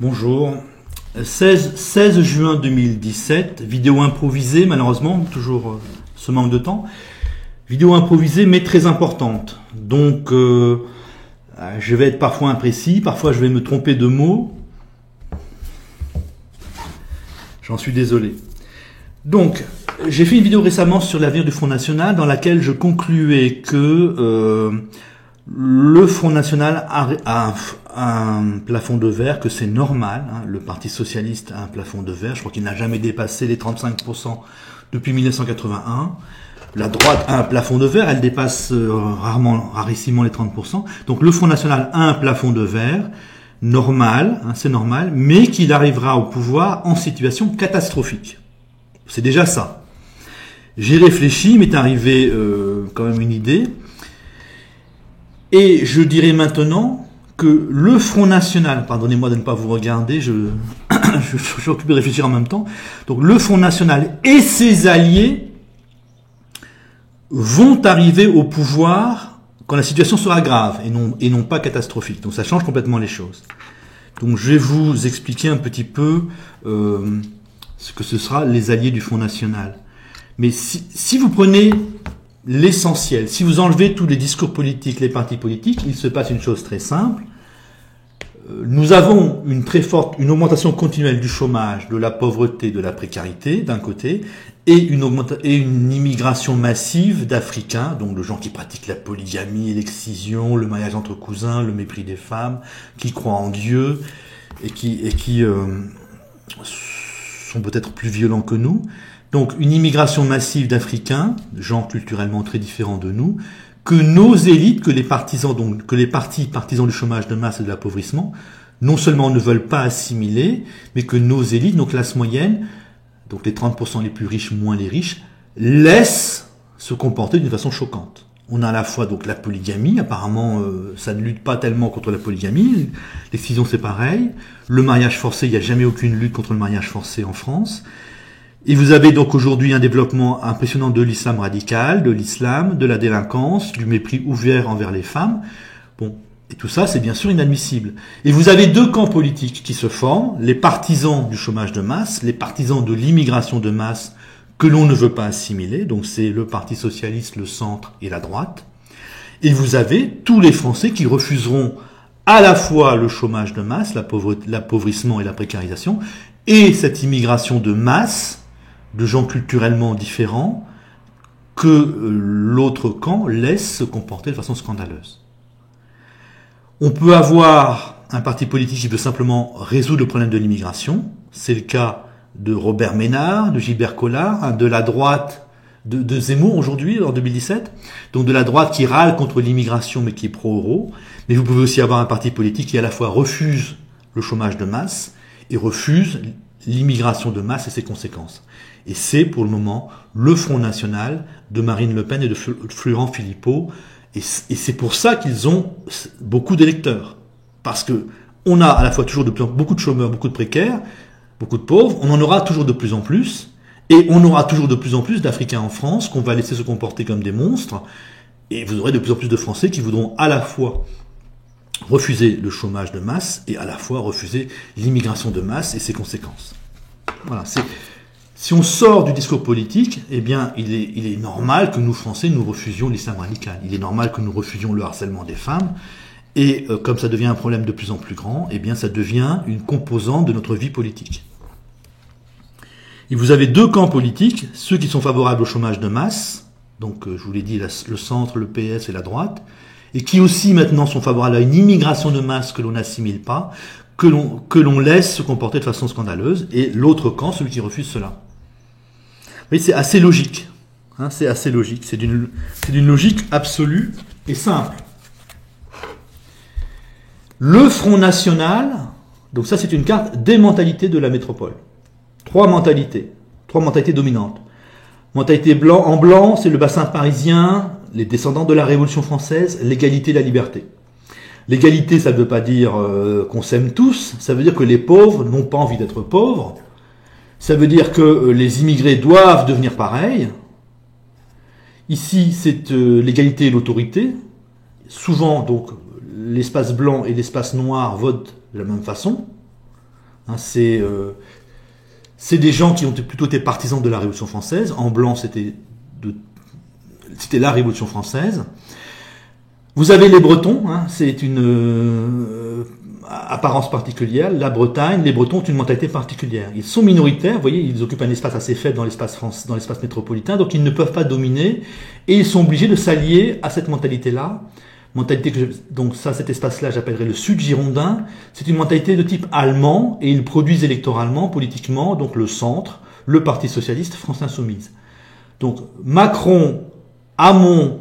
Bonjour. 16 juin 2017, vidéo improvisée, malheureusement, toujours ce manque de temps. Vidéo improvisée, mais très importante. Donc, je vais être parfois imprécis, parfois je vais me tromper de mots. J'en suis désolé. Donc, j'ai fait une vidéo récemment sur l'avenir du Front National dans laquelle je concluais que le Front National a un plafond de verre, que c'est normal. Le Parti Socialiste a un plafond de verre. Je crois qu'il n'a jamais dépassé les 35% depuis 1981. La droite a un plafond de verre. Elle dépasse rarissimement les 30%. Donc le Front National a un plafond de verre. Normal, c'est normal, mais qu'il arrivera au pouvoir en situation catastrophique. C'est déjà ça. J'ai réfléchi, il m'est arrivé quand même une idée. Et je dirais maintenant que le Front National, pardonnez-moi de ne pas vous regarder, je suis occupé de réfléchir en même temps, donc le Front National et ses alliés vont arriver au pouvoir quand la situation sera grave et non pas catastrophique. Donc ça change complètement les choses. Donc je vais vous expliquer un petit peu ce que ce sera les alliés du Front National. Mais si vous prenez l'essentiel, si vous enlevez tous les discours politiques, les partis politiques, il se passe une chose très simple. Nous avons une augmentation continuelle du chômage, de la pauvreté, de la précarité d'un côté, et une immigration massive d'Africains, donc de gens qui pratiquent la polygamie, l'excision, le mariage entre cousins, le mépris des femmes, qui croient en Dieu et qui sont peut-être plus violents que nous. Donc une immigration massive d'Africains, gens culturellement très différents de nous, que nos élites, que les partis partisans du chômage de masse et de l'appauvrissement, non seulement ne veulent pas assimiler, mais que nos élites, nos classes moyennes, donc les 30% les plus riches moins les riches, laissent se comporter d'une façon choquante. On a à la fois donc la polygamie, apparemment ça ne lutte pas tellement contre la polygamie, l'excision c'est pareil, le mariage forcé, il n'y a jamais aucune lutte contre le mariage forcé en France. Et vous avez donc aujourd'hui un développement impressionnant de l'islam radical, de l'islam, de la délinquance, du mépris ouvert envers les femmes. Bon, et tout ça, c'est bien sûr inadmissible. Et vous avez deux camps politiques qui se forment, les partisans du chômage de masse, les partisans de l'immigration de masse que l'on ne veut pas assimiler, donc c'est le Parti Socialiste, le centre et la droite. Et vous avez tous les Français qui refuseront à la fois le chômage de masse, l'appauvrissement et la précarisation, et cette immigration de masse, de gens culturellement différents, que l'autre camp laisse se comporter de façon scandaleuse. On peut avoir un parti politique qui veut simplement résoudre le problème de l'immigration. C'est le cas de Robert Ménard, de Gilbert Collard, de la droite de Zemmour aujourd'hui, en 2017. Donc de la droite qui râle contre l'immigration mais qui est pro-euro. Mais vous pouvez aussi avoir un parti politique qui à la fois refuse le chômage de masse et refuse l'immigration de masse et ses conséquences. Et c'est pour le moment le Front National de Marine Le Pen et de Florent Philippot. Et c'est pour ça qu'ils ont beaucoup d'électeurs. Parce que on a à la fois toujours beaucoup de chômeurs, beaucoup de précaires, beaucoup de pauvres. On en aura toujours de plus en plus. Et on aura toujours de plus en plus d'Africains en France qu'on va laisser se comporter comme des monstres. Et vous aurez de plus en plus de Français qui voudront à la fois refuser le chômage de masse et à la fois refuser l'immigration de masse et ses conséquences. Voilà, si on sort du discours politique, eh bien, il est normal que nous, Français, nous refusions l'islam radical. Il est normal que nous refusions le harcèlement des femmes. Et comme ça devient un problème de plus en plus grand, eh bien, ça devient une composante de notre vie politique. Et vous avez deux camps politiques, ceux qui sont favorables au chômage de masse, donc je vous l'ai dit, le centre, le PS et la droite, et qui aussi maintenant sont favorables à une immigration de masse que l'on n'assimile pas, que l'on laisse se comporter de façon scandaleuse, et l'autre camp, celui qui refuse cela. Oui, c'est assez logique. C'est assez logique. C'est d'une logique absolue et simple. Le Front National, donc ça c'est une carte des mentalités de la métropole. Trois mentalités dominantes. Mentalité en blanc, c'est le bassin parisien, les descendants de la Révolution française, l'égalité et la liberté. L'égalité, ça ne veut pas dire qu'on s'aime tous, ça veut dire que les pauvres n'ont pas envie d'être pauvres. Ça veut dire que les immigrés doivent devenir pareils. Ici, c'est l'égalité et l'autorité. Souvent, donc, l'espace blanc et l'espace noir votent de la même façon. Hein, c'est des gens qui ont plutôt été partisans de la Révolution française. En blanc, c'était la Révolution française. Vous avez les Bretons, hein, c'est une apparence particulière. La Bretagne, les Bretons ont une mentalité particulière. Ils sont minoritaires, vous voyez, ils occupent un espace assez faible dans l'espace métropolitain, donc ils ne peuvent pas dominer, et ils sont obligés de s'allier à cette mentalité-là. Donc cet espace-là, j'appellerais le Sud girondin. C'est une mentalité de type allemand, et ils produisent électoralement, politiquement, donc le centre, le Parti socialiste, France insoumise. Donc Macron, Hamon,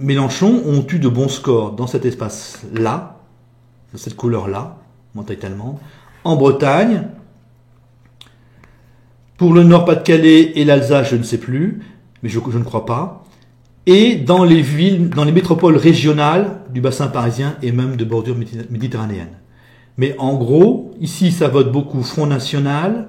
Mélenchon ont eu de bons scores dans cet espace-là, dans cette couleur-là, mentalité allemande. En Bretagne, pour le Nord-Pas-de-Calais et l'Alsace, je ne sais plus, mais je ne crois pas. Et dans les villes, dans les métropoles régionales du bassin parisien et même de bordure méditerranéenne. Mais en gros, ici, ça vote beaucoup Front National,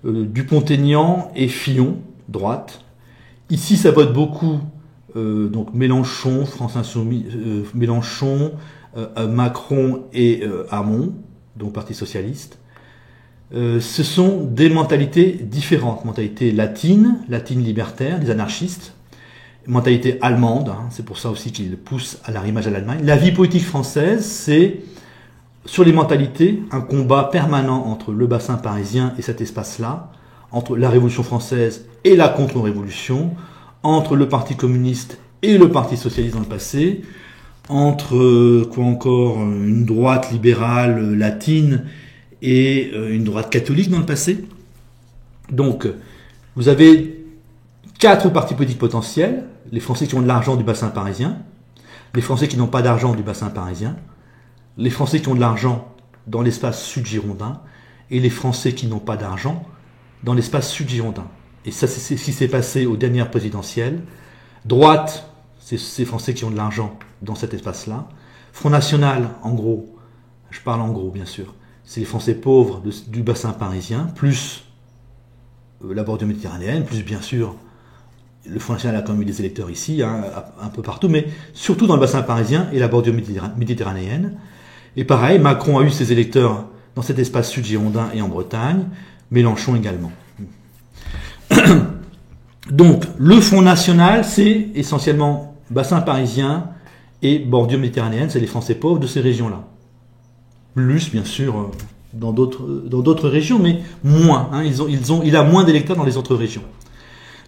Dupont-Aignan et Fillon, droite. Ici, ça vote beaucoup donc Mélenchon, France Insoumise, Mélenchon, Macron et Hamon, donc Parti socialiste. Ce sont des mentalités différentes, mentalité latine libertaire, des anarchistes, mentalité allemande, hein, c'est pour ça aussi qu'ils poussent à l'arrimage à l'Allemagne. La vie politique française, c'est sur les mentalités un combat permanent entre le bassin parisien et cet espace-là, entre la Révolution française et la contre-révolution, entre le Parti communiste et le Parti socialiste dans le passé, entre quoi encore, une droite libérale latine et une droite catholique dans le passé. Donc, vous avez 4 partis politiques potentiels: les Français qui ont de l'argent du bassin parisien, les Français qui n'ont pas d'argent du bassin parisien, les Français qui ont de l'argent dans l'espace sud-girondin, et les Français qui n'ont pas d'argent dans l'espace sud-girondin. Et ça, c'est ce qui s'est passé aux dernières présidentielles. Droite, c'est ces Français qui ont de l'argent dans cet espace-là. Front National, en gros, je parle en gros bien sûr, c'est les Français pauvres du bassin parisien, plus la bordure méditerranéenne, plus bien sûr, le Front National a quand même eu des électeurs ici, hein, un peu partout, mais surtout dans le bassin parisien et la bordure méditerranéenne. Et pareil, Macron a eu ses électeurs dans cet espace sud-girondin et en Bretagne, Mélenchon également. Donc, le Front National, c'est essentiellement bassin parisien et bordure méditerranéenne, c'est les Français pauvres de ces régions-là. Plus, bien sûr, dans d'autres régions, mais moins. Hein, il a moins d'électeurs dans les autres régions.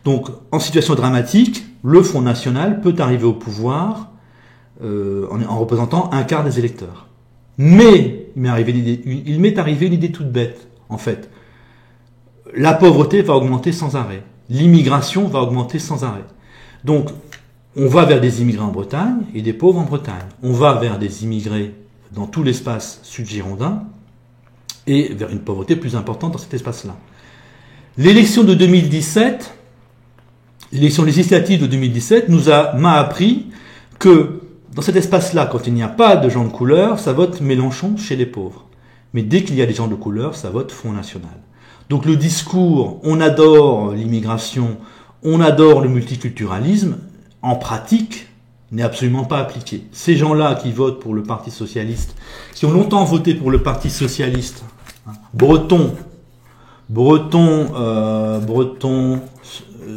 Donc, en situation dramatique, le Front National peut arriver au pouvoir en représentant un quart des électeurs. Mais il m'est arrivé une idée toute bête, en fait. La pauvreté va augmenter sans arrêt. L'immigration va augmenter sans arrêt. Donc, on va vers des immigrés en Bretagne et des pauvres en Bretagne. On va vers des immigrés dans tout l'espace sud-girondin et vers une pauvreté plus importante dans cet espace-là. L'élection de 2017, l'élection législative de 2017 m'a appris que dans cet espace-là, quand il n'y a pas de gens de couleur, ça vote Mélenchon chez les pauvres. Mais dès qu'il y a des gens de couleur, ça vote Front National. Donc le discours, on adore l'immigration, on adore le multiculturalisme, en pratique, n'est absolument pas appliqué. Ces gens-là qui votent pour le Parti socialiste, qui ont longtemps voté pour le Parti socialiste, hein, Breton,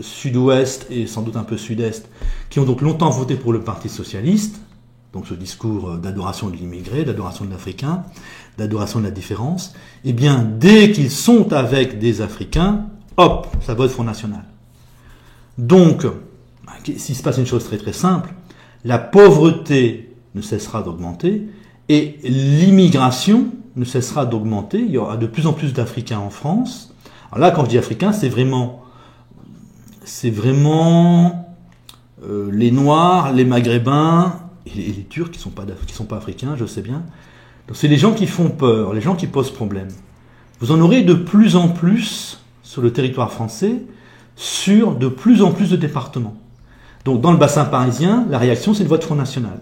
sud-ouest et sans doute un peu sud-est, qui ont donc longtemps voté pour le Parti socialiste, donc ce discours d'adoration de l'immigré, d'adoration de l'Africain, d'adoration de la différence, eh bien, dès qu'ils sont avec des Africains, hop, ça vote Front National. Donc, s'il se passe une chose très très simple, la pauvreté ne cessera d'augmenter et l'immigration ne cessera d'augmenter. Il y aura de plus en plus d'Africains en France. Alors là, quand je dis Africains, c'est vraiment les Noirs, les Maghrébins et les Turcs qui sont pas africains, je sais bien. Donc c'est les gens qui font peur, les gens qui posent problème. Vous en aurez de plus en plus sur le territoire français, sur de plus en plus de départements. Donc dans le bassin parisien, la réaction c'est le vote Front National.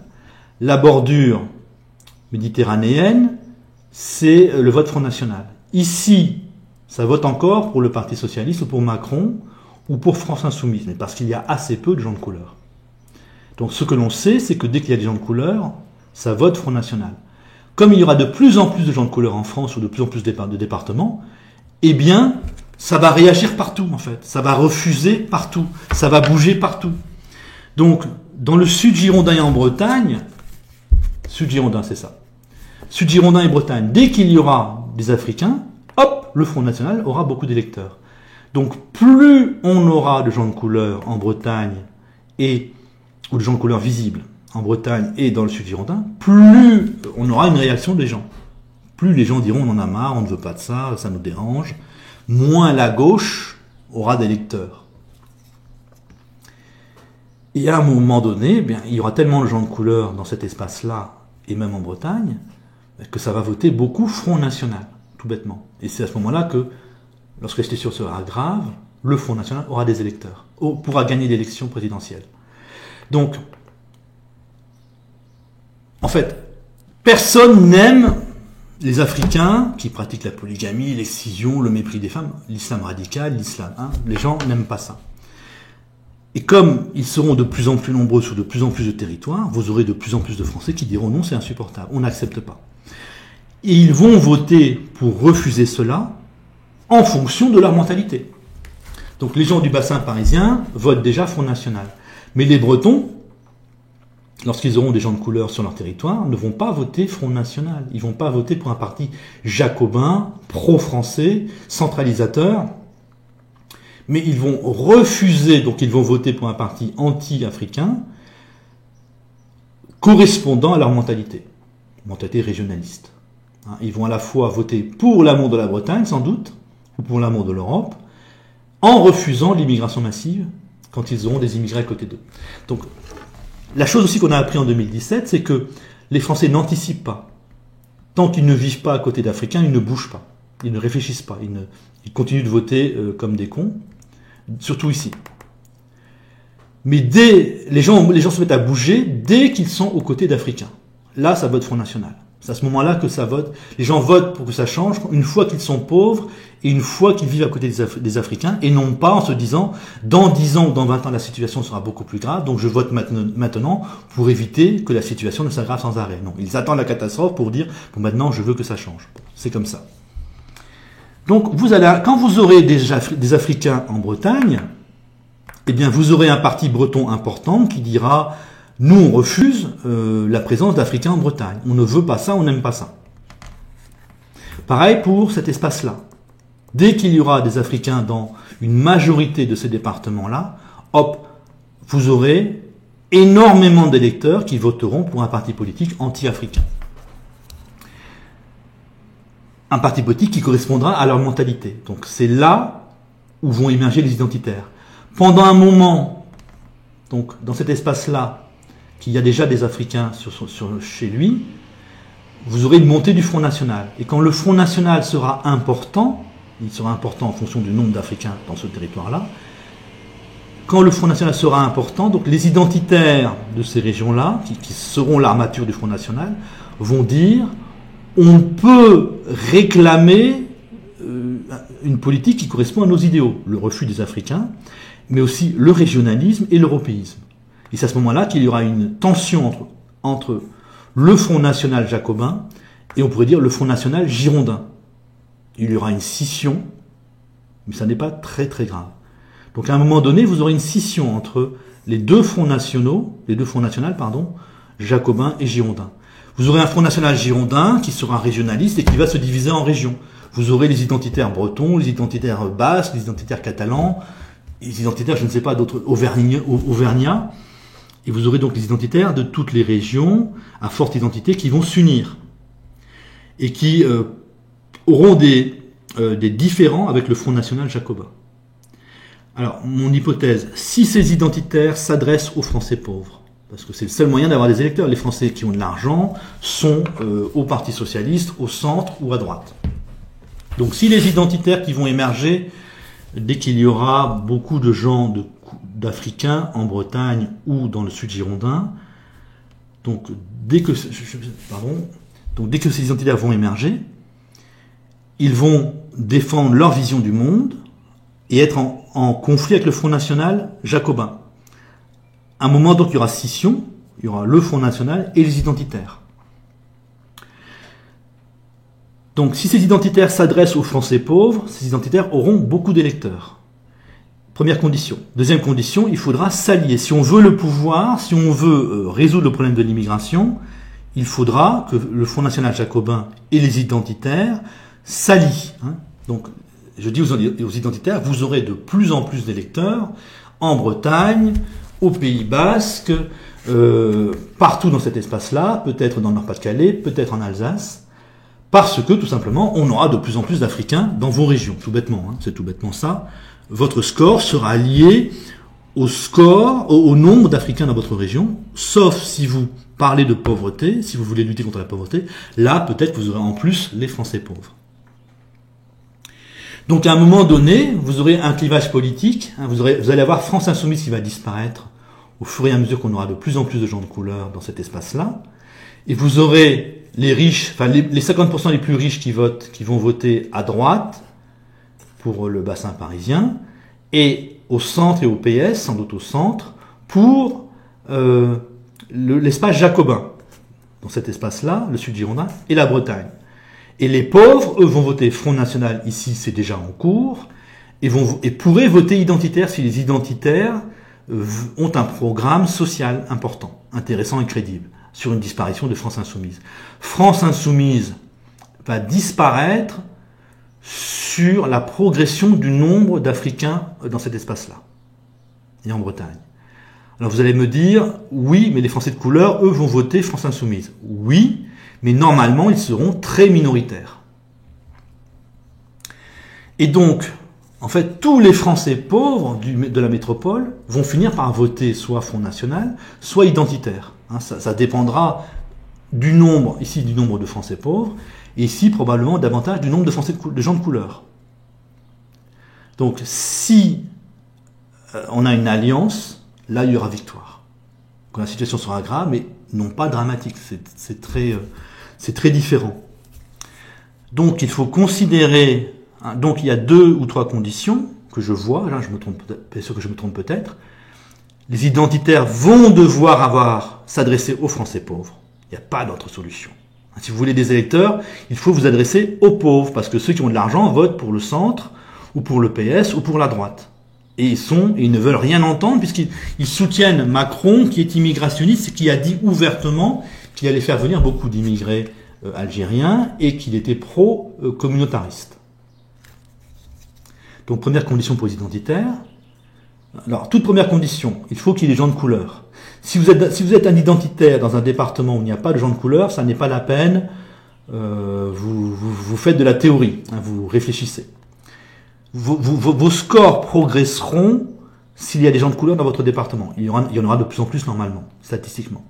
La bordure méditerranéenne, c'est le vote Front National. Ici, ça vote encore pour le Parti socialiste ou pour Macron ou pour France insoumise, mais parce qu'il y a assez peu de gens de couleur. Donc ce que l'on sait, c'est que dès qu'il y a des gens de couleur, ça vote Front National. comme il y aura de plus en plus de gens de couleur en France ou de plus en plus de départements, eh bien, ça va réagir partout en fait. Ça va refuser partout. Ça va bouger partout. Donc, dans le Sud Girondin et en Bretagne, Sud Girondin c'est ça, Sud Girondin et Bretagne, dès qu'il y aura des Africains, hop, le Front National aura beaucoup d'électeurs. Donc, plus on aura de gens de couleur en Bretagne ou de gens de couleur visibles en Bretagne et dans le Sud Girondin, plus on aura une réaction des gens. Plus les gens diront on en a marre, on ne veut pas de ça, ça nous dérange. Moins la gauche aura d'électeurs. Et à un moment donné, eh bien, il y aura tellement de gens de couleur dans cet espace-là, et même en Bretagne, que ça va voter beaucoup Front National, tout bêtement. Et c'est à ce moment-là que, lorsque la situation sera grave, le Front National aura des électeurs, pourra gagner l'élection présidentielle. Donc, en fait, personne n'aime les Africains qui pratiquent la polygamie, l'excision, le mépris des femmes, l'islam radical, l'islam. Les gens n'aiment pas ça. Et comme ils seront de plus en plus nombreux sur de plus en plus de territoires, vous aurez de plus en plus de Français qui diront non, c'est insupportable, on n'accepte pas. Et ils vont voter pour refuser cela en fonction de leur mentalité. Donc les gens du bassin parisien votent déjà Front National. Mais les Bretons, lorsqu'ils auront des gens de couleur sur leur territoire, ne vont pas voter Front National. Ils ne vont pas voter pour un parti jacobin, pro-français, centralisateur. Mais ils vont refuser, donc ils vont voter pour un parti anti-africain, correspondant à leur mentalité régionaliste. Ils vont à la fois voter pour l'amour de la Bretagne, sans doute, ou pour l'amour de l'Europe, en refusant l'immigration massive, quand ils auront des immigrés à côté d'eux. Donc, la chose aussi qu'on a appris en 2017, c'est que les Français n'anticipent pas. Tant qu'ils ne vivent pas à côté d'Africains, ils ne bougent pas. Ils ne réfléchissent pas. Ils continuent de voter comme des cons, surtout ici. Mais les gens se mettent à bouger dès qu'ils sont aux côtés d'Africains. Là, ça vote Front National. C'est à ce moment-là que ça vote. Les gens votent pour que ça change une fois qu'ils sont pauvres et une fois qu'ils vivent à côté des Africains, et non pas en se disant dans 10 ans ou dans 20 ans la situation sera beaucoup plus grave, donc je vote maintenant pour éviter que la situation ne s'aggrave sans arrêt. Non, ils attendent la catastrophe pour dire bon, maintenant je veux que ça change. C'est comme ça. Donc quand vous aurez des Africains en Bretagne, eh bien vous aurez un parti breton important qui dira nous on refuse la présence d'Africains en Bretagne. On ne veut pas ça, on n'aime pas ça. Pareil pour cet espace-là. Dès qu'il y aura des Africains dans une majorité de ces départements-là, hop, vous aurez énormément d'électeurs qui voteront pour un parti politique anti-africain. Un parti politique qui correspondra à leur mentalité. Donc c'est là où vont émerger les identitaires. Pendant un moment, donc dans cet espace-là, qu'il y a déjà des Africains chez lui, vous aurez une montée du Front National. Et quand le Front National sera important, il sera important en fonction du nombre d'Africains dans ce territoire-là, quand le Front National sera important, donc les identitaires de ces régions-là, qui seront l'armature du Front National, vont dire on peut réclamer une politique qui correspond à nos idéaux, le refus des Africains, mais aussi le régionalisme et l'européisme. Et c'est à ce moment-là qu'il y aura une tension entre le Front National jacobin et on pourrait dire le Front National girondin. Il y aura une scission, mais ça n'est pas très très grave. Donc à un moment donné, vous aurez une scission entre les deux fronts nationaux, jacobins et girondins. Vous aurez un Front National girondin qui sera régionaliste et qui va se diviser en régions. Vous aurez les identitaires bretons, les identitaires basques, les identitaires catalans, les identitaires, je ne sais pas, d'autres auvergnats. Et vous aurez donc les identitaires de toutes les régions à forte identité qui vont s'unir et qui auront des différends avec le Front National jacobin. Alors, mon hypothèse, si ces identitaires s'adressent aux Français pauvres, parce que c'est le seul moyen d'avoir des électeurs, les Français qui ont de l'argent sont au Parti Socialiste, au centre ou à droite. Donc si les identitaires qui vont émerger dès qu'il y aura beaucoup de gens d'Africains en Bretagne ou dans le Sud Girondin, donc dès que ces identitaires vont émerger, ils vont défendre leur vision du monde et être en conflit avec le Front National jacobin. À un moment donc il y aura scission, il y aura le Front National et les identitaires. Donc si ces identitaires s'adressent aux Français pauvres, ces identitaires auront beaucoup d'électeurs. Première condition. Deuxième condition, il faudra s'allier. Si on veut le pouvoir, si on veut résoudre le problème de l'immigration, il faudra que le Front National Jacobin et les identitaires s'allient. Donc, je dis aux identitaires, vous aurez de plus en plus d'électeurs en Bretagne, au Pays Basque, partout dans cet espace-là, peut-être dans le Nord-Pas-de-Calais, peut-être en Alsace, parce que, tout simplement, on aura de plus en plus d'Africains dans vos régions, tout bêtement, c'est tout bêtement ça. Votre score sera lié au score, au nombre d'Africains dans votre région, sauf si vous parlez de pauvreté, si vous voulez lutter contre la pauvreté, là, peut-être vous aurez en plus les Français pauvres. Donc, à un moment donné, vous aurez un clivage politique, vous allez avoir France Insoumise qui va disparaître au fur et à mesure qu'on aura de plus en plus de gens de couleur dans cet espace-là, et vous aurez les riches, enfin les 50% les plus riches qui vont voter à droite, pour le bassin parisien, et au centre et au PS, sans doute au centre, pour l'espace jacobin. Dans cet espace-là, le sud girondin et la Bretagne. Et les pauvres, eux, vont voter Front National, ici c'est déjà en cours, et pourraient voter identitaire si les identitaires ont un programme social important, intéressant et crédible, sur une disparition de France Insoumise. France Insoumise va disparaître sur la progression du nombre d'Africains dans cet espace-là, et en Bretagne. Alors vous allez me dire, oui, mais les Français de couleur, eux, vont voter France Insoumise. Oui, mais normalement, ils seront très minoritaires. Et donc, en fait, tous les Français pauvres de la métropole vont finir par voter soit Front National, soit identitaire. Ça dépendra du nombre, ici du nombre de Français pauvres, et ici probablement davantage du nombre de gens de couleur. Donc si on a une alliance, là il y aura victoire. Quand la situation sera grave, mais non pas dramatique, c'est très différent. Donc il faut considérer, donc il y a 2 ou 3 conditions que je vois, là je me trompe, bien sûr que je me trompe peut-être. Les identitaires vont devoir s'adresser aux Français pauvres. Il n'y a pas d'autre solution. Si vous voulez des électeurs, il faut vous adresser aux pauvres, parce que ceux qui ont de l'argent votent pour le centre, ou pour le PS, ou pour la droite. Et ils ne veulent rien entendre, puisqu'ils soutiennent Macron, qui est immigrationniste, et qui a dit ouvertement qu'il allait faire venir beaucoup d'immigrés algériens, et qu'il était pro-communautariste. Donc première condition pour les identitaires. Alors, toute première condition, il faut qu'il y ait des gens de couleur. Si vous êtes un identitaire dans un département où il n'y a pas de gens de couleur, ça n'est pas la peine, vous faites de la théorie, vous réfléchissez. Vos scores progresseront s'il y a des gens de couleur dans votre département. Il y en aura de plus en plus normalement, statistiquement.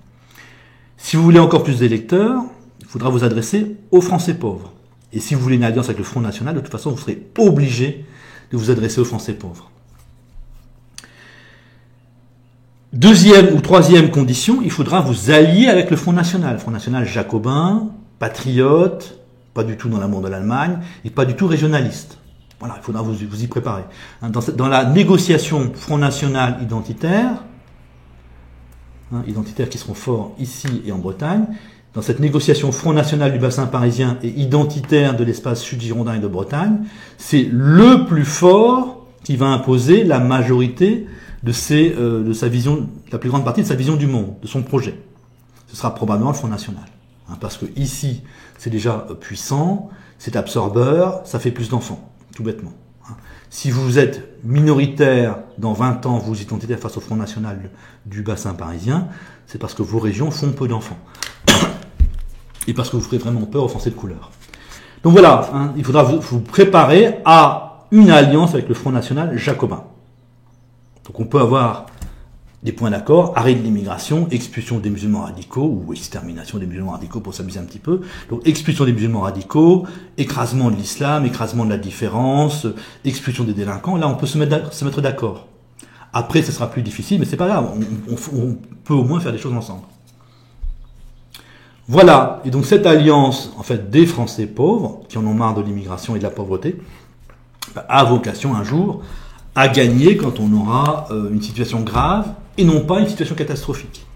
Si vous voulez encore plus d'électeurs, il faudra vous adresser aux Français pauvres. Et si vous voulez une alliance avec le Front National, de toute façon, vous serez obligé de vous adresser aux Français pauvres. Deuxième ou troisième condition, il faudra vous allier avec le Front National. Front National jacobin, patriote, pas du tout dans l'amour de l'Allemagne, et pas du tout régionaliste. Voilà, il faudra vous y préparer. Dans la négociation Front National identitaire, identitaires qui seront forts ici et en Bretagne, dans cette négociation Front National du bassin parisien et identitaire de l'espace sud-girondin et de Bretagne, c'est le plus fort qui va imposer la majorité de sa vision, la plus grande partie de sa vision du monde, de son projet. Ce sera probablement le Front National. Parce que ici, c'est déjà puissant, c'est absorbeur, ça fait plus d'enfants, tout bêtement. Si vous êtes minoritaire dans 20 ans, vous identitaire face au Front National du bassin parisien, c'est parce que vos régions font peu d'enfants. Et parce que vous ferez vraiment peur aux Français de couleur. Donc voilà, il faudra vous préparer à une alliance avec le Front National jacobin. Donc on peut avoir des points d'accord, arrêt de l'immigration, expulsion des musulmans radicaux, ou extermination des musulmans radicaux pour s'amuser un petit peu. Donc expulsion des musulmans radicaux, écrasement de l'islam, écrasement de la différence, expulsion des délinquants. Là on peut se mettre d'accord. Après ce sera plus difficile, mais c'est pas grave, on peut au moins faire des choses ensemble. Voilà, et donc cette alliance en fait des Français pauvres, qui en ont marre de l'immigration et de la pauvreté, a vocation un jour à gagner quand on aura une situation grave et non pas une situation catastrophique.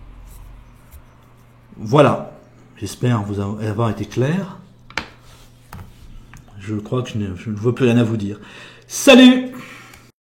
Voilà, j'espère vous avoir été clair. Je crois que je ne vois plus rien à vous dire. Salut!